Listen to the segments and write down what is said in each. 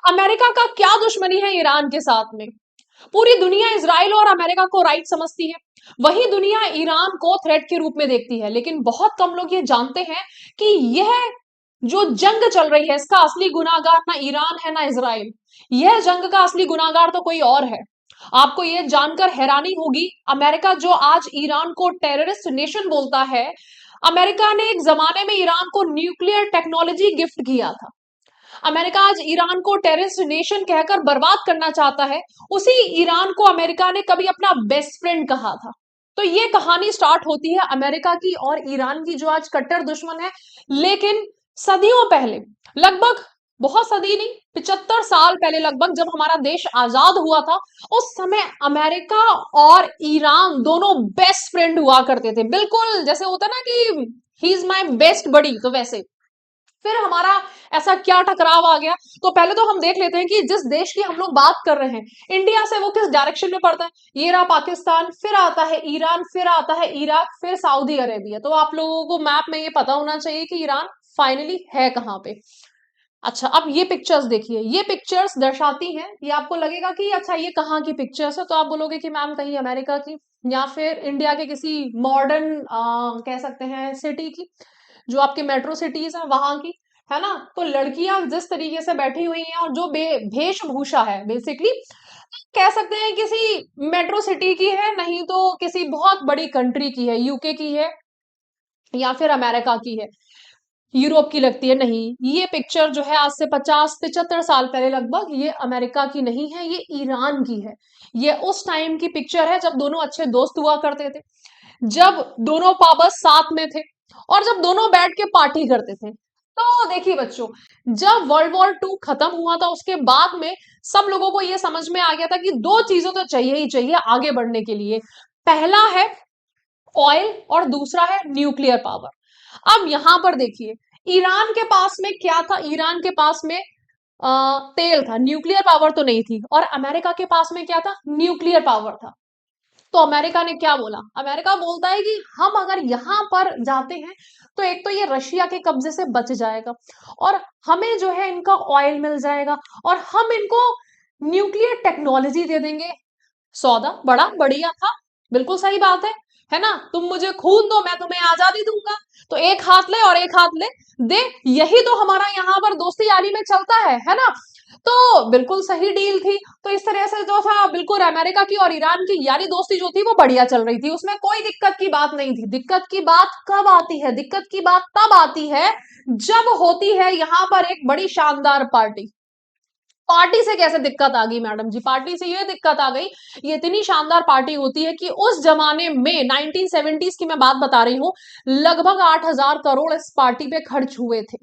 America का क्या दुश्मनी है ईरान के साथ में? पूरी दुनिया इजराइल और अमेरिका को राइट समझती है, वही दुनिया ईरान को थ्रेट के रूप में देखती है। लेकिन बहुत कम लोग ये जानते हैं कि यह जो जंग चल रही है इसका असली गुनाहगार ना ईरान है ना इजराइल। यह जंग का असली गुनाहगार तो कोई और है। आपको यह जानकर हैरानी होगी, अमेरिका जो आज ईरान को टेररिस्ट नेशन बोलता है, अमेरिका ने एक जमाने में ईरान को न्यूक्लियर टेक्नोलॉजी गिफ्ट किया था। अमेरिका आज ईरान को टेररिस्ट नेशन कहकर बर्बाद करना चाहता है। उसी ईरान को अमेरिका ने कभी अपना बेस्ट फ्रेंड कहा था। तो ये कहानी स्टार्ट होती है अमेरिका की और ईरान की, जो आज कट्टर दुश्मन है। लेकिन सदियों पहले, लगभग, बहुत सदी नहीं, 75 साल पहले लगभग, जब हमारा देश आजाद हुआ था, उस समय अमेरिका और ईरान दोनों बेस्ट फ्रेंड हुआ करते थे। बिल्कुल जैसे होता ना कि he is my best buddy, तो वैसे फिर हमारा ऐसा क्या टकराव आ गया। तो पहले तो हम देख लेते हैं कि जिस देश की हम लोग बात कर रहे हैं इंडिया से, वो किस डायरेक्शन में पड़ता है। ये रहा पाकिस्तान, फिर आता है ईरान, फिर आता है इराक, फिर सऊदी अरेबिया। तो आप लोगों को मैप में ये पता होना चाहिए कि ईरान फाइनली है कहाँ पे। अच्छा, अब ये पिक्चर्स देखिए, ये पिक्चर्स दर्शाती हैं, ये आपको लगेगा कि अच्छा ये कहाँ की पिक्चर्स है, तो आप बोलोगे कि मैम कहीं अमेरिका की या फिर इंडिया के किसी मॉडर्न कह सकते हैं सिटी की, जो आपकी मेट्रो सिटीज है वहां की, है ना। तो लड़कियां जिस तरीके से बैठी हुई हैं और जो वेशभूषा है, बेसिकली कह सकते हैं किसी मेट्रो सिटी की है, नहीं तो किसी बहुत बड़ी कंट्री की है, यूके की है या फिर अमेरिका की है, यूरोप की लगती है। नहीं, ये पिक्चर जो है आज से 50-75 साल पहले लगभग, ये अमेरिका की नहीं है, ये ईरान की है। ये उस टाइम की पिक्चर है जब दोनों अच्छे दोस्त हुआ करते थे, जब दोनों पापा साथ में थे और जब दोनों बैठ के पार्टी करते थे। तो देखिए बच्चों, जब वर्ल्ड वॉर 2 खत्म हुआ था उसके बाद में सब लोगों को यह समझ में आ गया था कि दो चीजें तो चाहिए ही चाहिए आगे बढ़ने के लिए। पहला है ऑयल और दूसरा है न्यूक्लियर पावर। अब यहां पर देखिए, ईरान के पास में क्या था? ईरान के पास में तेल था, न्यूक्लियर पावर तो नहीं थी। और अमेरिका के पास में क्या था? न्यूक्लियर पावर था। तो अमेरिका ने क्या बोला? अमेरिका बोलता है कि हम अगर यहां पर जाते हैं तो एक तो ये रशिया के कब्जे से बच जाएगा और हमें जो है इनका ऑयल मिल जाएगा और हम इनको न्यूक्लियर टेक्नोलॉजी दे देंगे। सौदा बड़ा बढ़िया था, बिल्कुल सही बात है ना। तुम मुझे खून दो, मैं तुम्हें आजादी दूंगा। तो एक हाथ ले और एक हाथ ले दे, यही तो हमारा यहाँ पर दोस्ती यारी में चलता है ना। तो बिल्कुल सही डील थी। तो इस तरह से जो था, बिल्कुल अमेरिका की और ईरान की यारी दोस्ती जो थी वो बढ़िया चल रही थी, उसमें कोई दिक्कत की बात नहीं थी। दिक्कत की बात कब आती है? दिक्कत की बात तब आती है जब होती है यहाँ पर एक बड़ी शानदार पार्टी। पार्टी से कैसे दिक्कत आ गई मैडम जी? पार्टी से ये दिक्कत आ गई, ये इतनी शानदार पार्टी होती है कि उस जमाने में 1970s की मैं बात बता रही हूँ, लगभग 8,000 करोड़ इस पार्टी पे खर्च हुए थे।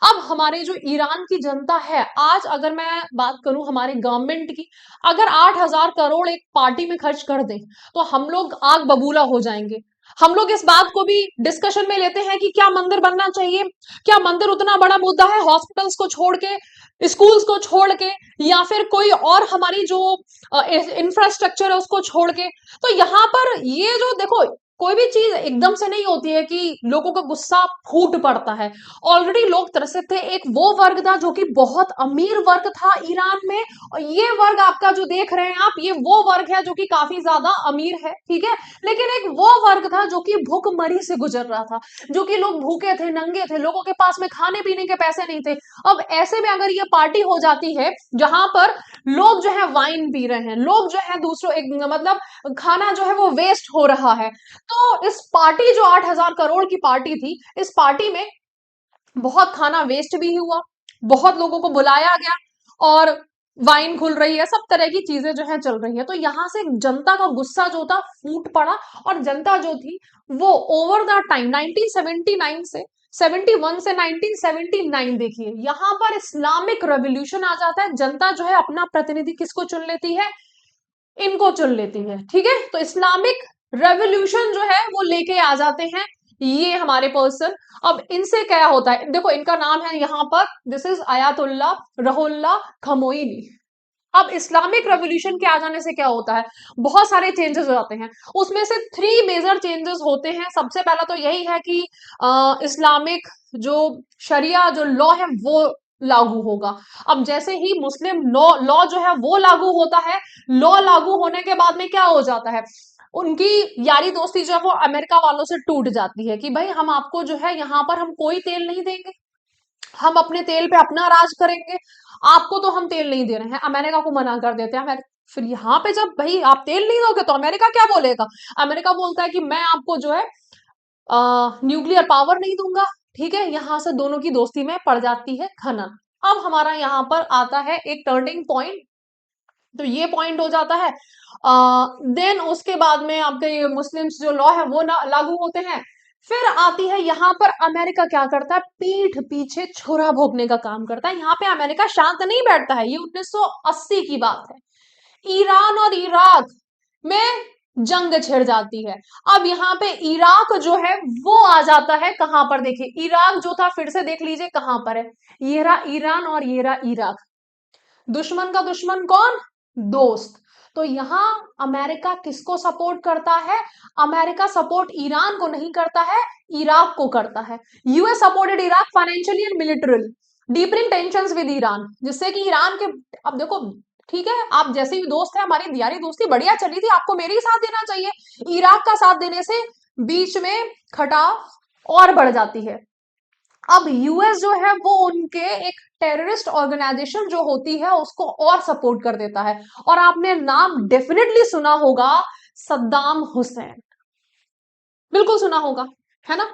अब हमारे जो ईरान की जनता है, आज अगर मैं बात करूं हमारे गवर्नमेंट की, अगर 8,000 करोड़ एक पार्टी में खर्च कर दें तो हम लोग आग बबूला हो जाएंगे। हम लोग इस बात को भी डिस्कशन में लेते हैं कि क्या मंदिर बनना चाहिए, क्या मंदिर उतना बड़ा मुद्दा है? हॉस्पिटल्स को छोड़ के, स्कूल्स को छोड़ के, या फिर कोई और हमारी जो इंफ्रास्ट्रक्चर है उसको छोड़ के। तो यहाँ पर ये जो देखो, कोई भी चीज एकदम से नहीं होती है कि लोगों का गुस्सा फूट पड़ता है। ऑलरेडी लोग तरसे थे। एक वो वर्ग था जो कि बहुत अमीर वर्ग था ईरान में, और ये वर्ग आपका जो देख रहे हैं आप, ये वो वर्ग है जो कि काफी ज्यादा अमीर है, ठीक है। लेकिन एक वो वर्ग था जो कि भूखमरी से गुजर रहा था, जो कि लोग भूखे थे, नंगे थे, लोगों के पास में खाने पीने के पैसे नहीं थे। अब ऐसे में अगर ये पार्टी हो जाती है जहां पर लोग जो है वाइन पी रहे हैं, लोग जो है दूसरों एक मतलब खाना जो है वो वेस्ट हो रहा है, तो इस पार्टी जो 8,000 करोड़ की पार्टी थी, इस पार्टी में बहुत खाना वेस्ट भी हुआ, बहुत लोगों को बुलाया गया और वाइन खुल रही है, सब तरह की चीजें जो है चल रही है। तो यहां से जनता का गुस्सा जो था फूट पड़ा और जनता जो थी वो ओवर द टाइम 1979 से 71 से 1979, देखिए यहां पर इस्लामिक रेवोल्यूशन आ जाता है। जनता जो है अपना प्रतिनिधि किसको चुन लेती है? इनको चुन लेती है, ठीक है। तो इस्लामिक रेवोल्यूशन जो है वो लेके आ जाते हैं ये हमारे पर्सन। अब इनसे क्या होता है, देखो इनका नाम है यहाँ पर, दिस इज आयातुल्ला रहुल्ला खमोइनी। अब इस्लामिक रेवोल्यूशन के आ जाने से क्या होता है, बहुत सारे चेंजेस हो जाते हैं। उसमें से 3 मेजर चेंजेस होते हैं। सबसे पहला तो यही है कि इस्लामिक जो शरिया जो लॉ है वो लागू होगा। अब जैसे ही मुस्लिम लॉ लॉ जो है वो लागू होता है, लॉ लागू होने के बाद में क्या हो जाता है, उनकी यारी दोस्ती जो है वो अमेरिका वालों से टूट जाती है कि भाई हम आपको जो है यहाँ पर हम कोई तेल नहीं देंगे, हम अपने तेल पे अपना राज करेंगे, आपको तो हम तेल नहीं दे रहे हैं, अमेरिका को मना कर देते हैं। फिर यहाँ पे जब भाई आप तेल नहीं दोगे तो अमेरिका क्या बोलेगा, अमेरिका बोलता है कि मैं आपको जो है न्यूक्लियर पावर नहीं दूंगा, ठीक है, यहां से दोनों की दोस्ती में पड़ जाती है खनन। अब हमारा यहाँ पर आता है एक टर्निंग पॉइंट, तो ये पॉइंट हो जाता है। देन उसके बाद में आपके ये मुस्लिम्स जो लॉ है वो ना लागू होते हैं। फिर आती है यहाँ पर अमेरिका क्या करता है, पीठ पीछे छुरा भोंकने का काम करता है। यहाँ पे अमेरिका शांत नहीं बैठता है, ये 1980 की बात है, ईरान और इराक में जंग छिड़ जाती है। अब यहाँ पे इराक जो है वो आ जाता है कहां पर, देखिए इराक जो था फिर से देख लीजिए कहां पर है, ये रहा ईरान और ये रहा इराक, दुश्मन का दुश्मन कौन, दोस्त। तो यहां अमेरिका किसको सपोर्ट करता है, अमेरिका सपोर्ट ईरान को नहीं करता है, इराक को करता है। US supported Iraq financially and militarily, deepening tensions with Iran, जिससे कि ईरान के, अब देखो ठीक है आप जैसे भी दोस्त है, हमारी यारी दोस्ती बढ़िया चली थी, आपको मेरे ही साथ देना चाहिए, इराक का साथ देने से बीच में खटाव और बढ़ जाती है। अब यूएस जो है वो उनके एक टेररिस्ट ऑर्गेनाइजेशन जो होती है उसको और सपोर्ट कर देता है, और आपने नाम डेफिनेटली सुना होगा, सद्दाम हुसैन, बिल्कुल सुना होगा, है ना।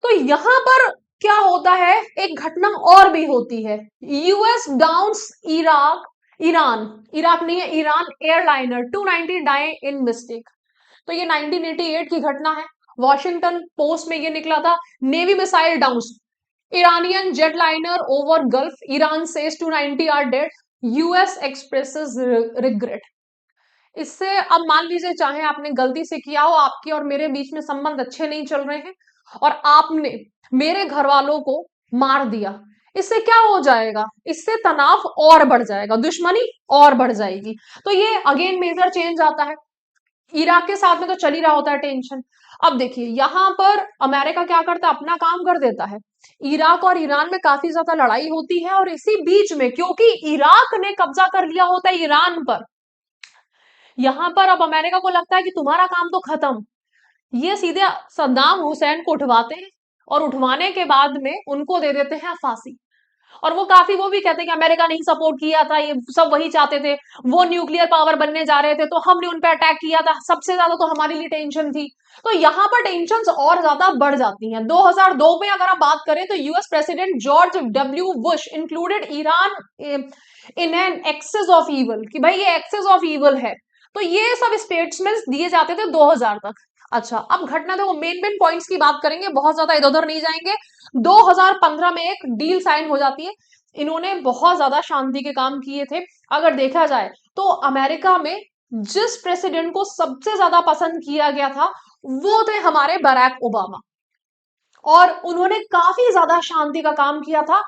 तो यहां पर क्या होता है, एक घटना और भी होती है, US downs Iraq, Iran, Iraq नहीं है ईरान, एयरलाइनर 290 डाई इन मिस्टेक। तो ये 1988 की घटना है, वॉशिंगटन पोस्ट में ये निकला था, navy missile down, Iranian jetliner over Gulf, Iran says 290 are dead, US expresses regret। इससे अब मान लीजिए चाहे आपने गलती से किया हो, आपके और मेरे बीच में संबंध अच्छे नहीं चल रहे हैं और आपने मेरे घर वालों को मार दिया, इससे क्या हो जाएगा, इससे तनाव और बढ़ जाएगा, दुश्मनी और बढ़ जाएगी। तो ये अगेन मेजर चेंज आता है। इराक के साथ में तो चल ही रहा होता है टेंशन। अब देखिए यहां पर अमेरिका क्या करता है, अपना काम कर देता है, इराक और ईरान में काफी ज्यादा लड़ाई होती है, और इसी बीच में क्योंकि इराक ने कब्जा कर लिया होता है ईरान पर, यहां पर अब अमेरिका को लगता है कि तुम्हारा काम तो खत्म, ये सीधे सद्दाम हुसैन को उठवाते हैं, और उठवाने के बाद में उनको दे देते हैं फांसी। और वो काफी वो भी कहते हैं कि अमेरिका नहीं सपोर्ट किया था, ये सब वही चाहते थे, वो न्यूक्लियर पावर बनने जा रहे थे तो हमने उन पे अटैक किया था, सबसे ज्यादा तो हमारे लिए टेंशन थी। तो यहाँ पर टेंशन और ज्यादा बढ़ जाती हैं। 2002 में अगर आप बात करें तो US president George W Bush included Iran in an axis of evil, कि भाई ये एक्सेस ऑफ ईवल है। तो ये सब स्टेटमेंट्स दिए जाते थे 2000 तक। अच्छा अब घटना, देखो मेन मेन पॉइंट्स की बात करेंगे, बहुत ज्यादा इधर उधर नहीं जाएंगे। 2015 में एक डील साइन हो जाती है, इन्होंने बहुत ज्यादा शांति के काम किए थे। अगर देखा जाए तो अमेरिका में जिस प्रेसिडेंट को सबसे ज्यादा पसंद किया गया था वो थे हमारे बराक ओबामा, और उन्होंने काफी ज्यादा शांति का काम किया था।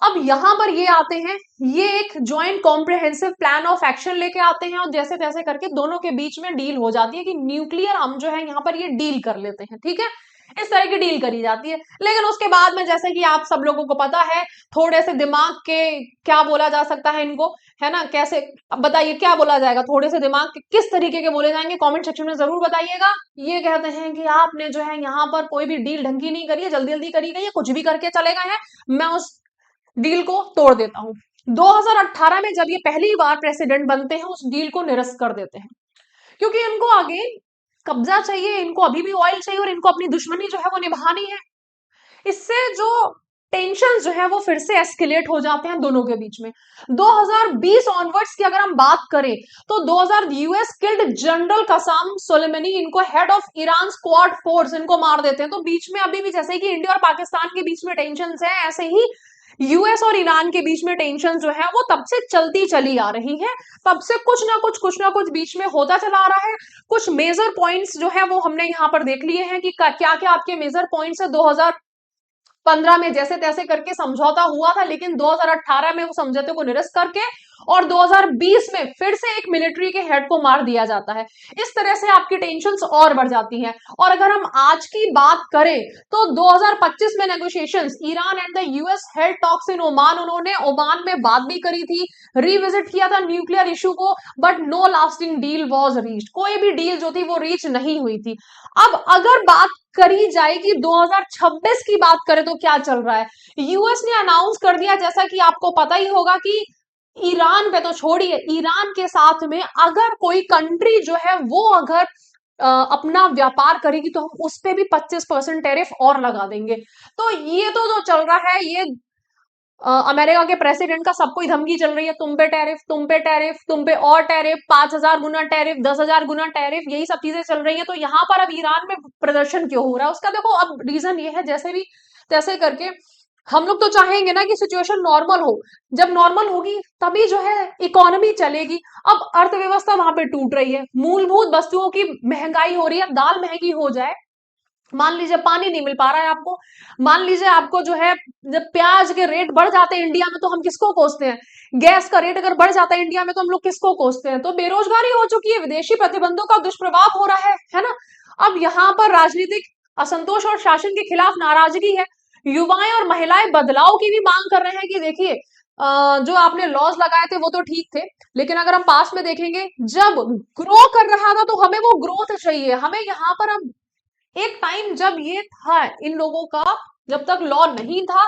अब यहां पर ये आते हैं, ये एक joint comprehensive plan of action लेके आते हैं, और जैसे तैसे करके दोनों के बीच में डील हो जाती है कि न्यूक्लियर हम जो है यहाँ पर ये डील कर लेते हैं, ठीक है, इस तरह की डील करी जाती है। लेकिन उसके बाद में जैसे कि आप सब लोगों को पता है, थोड़े से दिमाग के, क्या बोला जा सकता है इनको, है ना, कैसे, अब बताइए क्या बोला जाएगा, थोड़े से दिमाग के किस तरीके के बोले जाएंगे, कमेंट सेक्शन में जरूर बताइएगा। ये कहते हैं कि आपने जो है यहाँ पर कोई भी डील ढंगी नहीं करी है, जल्दी जल्दी करी गई है, कुछ भी करके चले गए हैं, मैं उस डील को तोड़ देता हूं। 2018 में जब ये पहली बार प्रेसिडेंट बनते हैं उस डील को निरस्त कर देते हैं, क्योंकि इनको आगे कब्जा चाहिए, इनको अभी भी ऑयल चाहिए, और इनको अपनी दुश्मनी जो है वो निभानी है। इससे जो टेंशन जो है वो फिर से एस्केलेट हो जाते हैं दोनों के बीच में। 2020 ऑनवर्ड्स की अगर हम बात करें तो 2000 यूएस किल्ड जनरल कसाम सोलेमनी, इनको head of Iran squad force, इनको मार देते हैं। तो बीच में अभी भी जैसे कि इंडिया और पाकिस्तान के बीच में टेंशन है, ऐसे ही यूएस और ईरान के बीच में टेंशन जो है वो तब से चलती चली आ रही है। तब से कुछ ना कुछ बीच में होता चला आ रहा है। कुछ मेजर पॉइंट्स जो है वो हमने यहाँ पर देख लिए हैं कि क्या क्या आपके मेजर पॉइंट्स है 15 में जैसे तैसे करके समझौता हुआ था, लेकिन 2018 में वो समझौते को निरस्त करके और 2020 में फिर से एक मिलिट्री के हेड को मार दिया जाता है। इस तरह से आपकी टेंशन्स और बढ़ जाती हैं। और अगर हम आज की बात करें तो 2025 में negotiations, Iran and the US held talks in Oman, उन्होंने ओमान में बात भी करी थी, रिविजिट किया था न्यूक्लियर इशू को, but no lasting deal was reached, कोई भी डील जो थी वो रीच नहीं हुई थी। अब अगर बात करी जाए कि 2026 की बात करें तो क्या चल रहा है, यूएस ने अनाउंस कर दिया, जैसा कि आपको पता ही होगा, कि ईरान पे तो छोड़िए, ईरान के साथ में अगर कोई कंट्री जो है वो अगर अपना व्यापार करेगी तो हम उस पे भी 25% टैरिफ और लगा देंगे। तो ये तो जो चल रहा है, ये अमेरिका के प्रेसिडेंट का सबको ही धमकी चल रही है, तुम पे टैरिफ, तुम पे टैरिफ, तुम पे और टैरिफ, 5,000 गुना टैरिफ, 10,000 गुना टैरिफ, यही सब चीजें चल रही है। तो यहाँ पर अब ईरान में प्रदर्शन क्यों हो रहा है, उसका देखो अब रीजन ये है, जैसे भी तैसे करके हम लोग तो चाहेंगे ना कि सिचुएशन नॉर्मल हो, जब नॉर्मल होगी तभी जो है इकोनॉमी चलेगी। अब अर्थव्यवस्था वहां पे टूट रही है, मूलभूत वस्तुओं की महंगाई हो रही है, दाल महंगी हो जाए, मान लीजिए पानी नहीं मिल पा रहा है आपको, मान लीजिए आपको जो है, जब प्याज के रेट बढ़ जाते हैं इंडिया में तो हम किसको कोसते हैं, गैस का रेट अगर बढ़ जाता है इंडिया में तो हम लोग किसको कोसते हैं, तो बेरोजगारी हो चुकी है, विदेशी प्रतिबंधों का दुष्प्रभाव हो रहा है ना। अब यहाँ पर राजनीतिक असंतोष और शासन के खिलाफ नाराजगी है, युवाएं और महिलाएं बदलाव की भी मांग कर रहे हैं कि देखिए जो आपने लॉज लगाए थे वो तो ठीक थे, लेकिन अगर हम पास में देखेंगे, जब ग्रो कर रहा था तो हमें वो ग्रोथ चाहिए, हमें यहाँ पर अब एक टाइम जब ये था इन लोगों का, जब तक लॉ नहीं था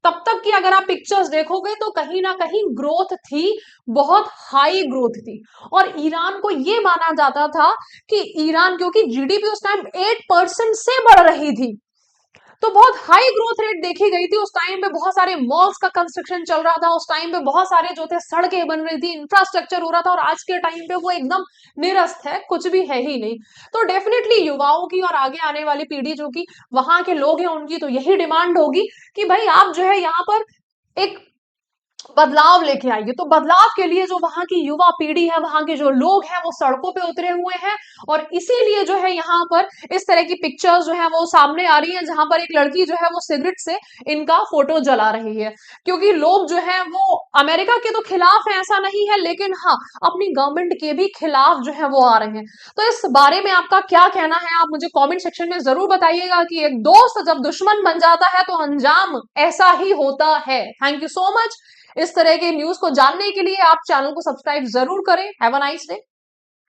तब तक की अगर आप पिक्चर्स देखोगे तो कहीं ना कहीं ग्रोथ थी, बहुत हाई ग्रोथ थी। और ईरान को ये माना जाता था कि ईरान, क्योंकि जीडीपी उस टाइम 8% से बढ़ रही थी, तो बहुत हाई ग्रोथ रेट देखी गई थी। उस टाइम पे बहुत सारे मॉल्स का कंस्ट्रक्शन चल रहा था, उस टाइम पे बहुत सारे जो थे सड़कें बन रही थी, इंफ्रास्ट्रक्चर हो रहा था, और आज के टाइम पे वो एकदम निरस्त है, कुछ भी है ही नहीं। तो डेफिनेटली युवाओं की और आगे आने वाली पीढ़ी जो कि वहां के लोग हैं उनकी तो यही डिमांड होगी कि भाई आप जो है यहाँ पर एक बदलाव लेके आइए। तो बदलाव के लिए जो वहां की युवा पीढ़ी है, वहां के जो लोग हैं वो सड़कों पे उतरे हुए हैं, और इसीलिए जो है यहाँ पर इस तरह की पिक्चर्स जो है वो सामने आ रही हैं, जहां पर एक लड़की जो है वो सिगरेट से इनका फोटो जला रही है, क्योंकि लोग जो है वो अमेरिका के तो खिलाफ है ऐसा नहीं है, लेकिन हाँ अपनी गवर्नमेंट के भी खिलाफ जो है वो आ रहे हैं। तो इस बारे में आपका क्या कहना है, आप मुझे कॉमेंट सेक्शन में जरूर बताइएगा कि एक दोस्त जब दुश्मन बन जाता है तो अंजाम ऐसा ही होता है। Thank you so much. इस तरह के न्यूज को जानने के लिए आप चैनल को सब्सक्राइब जरूर करें। Have a nice day.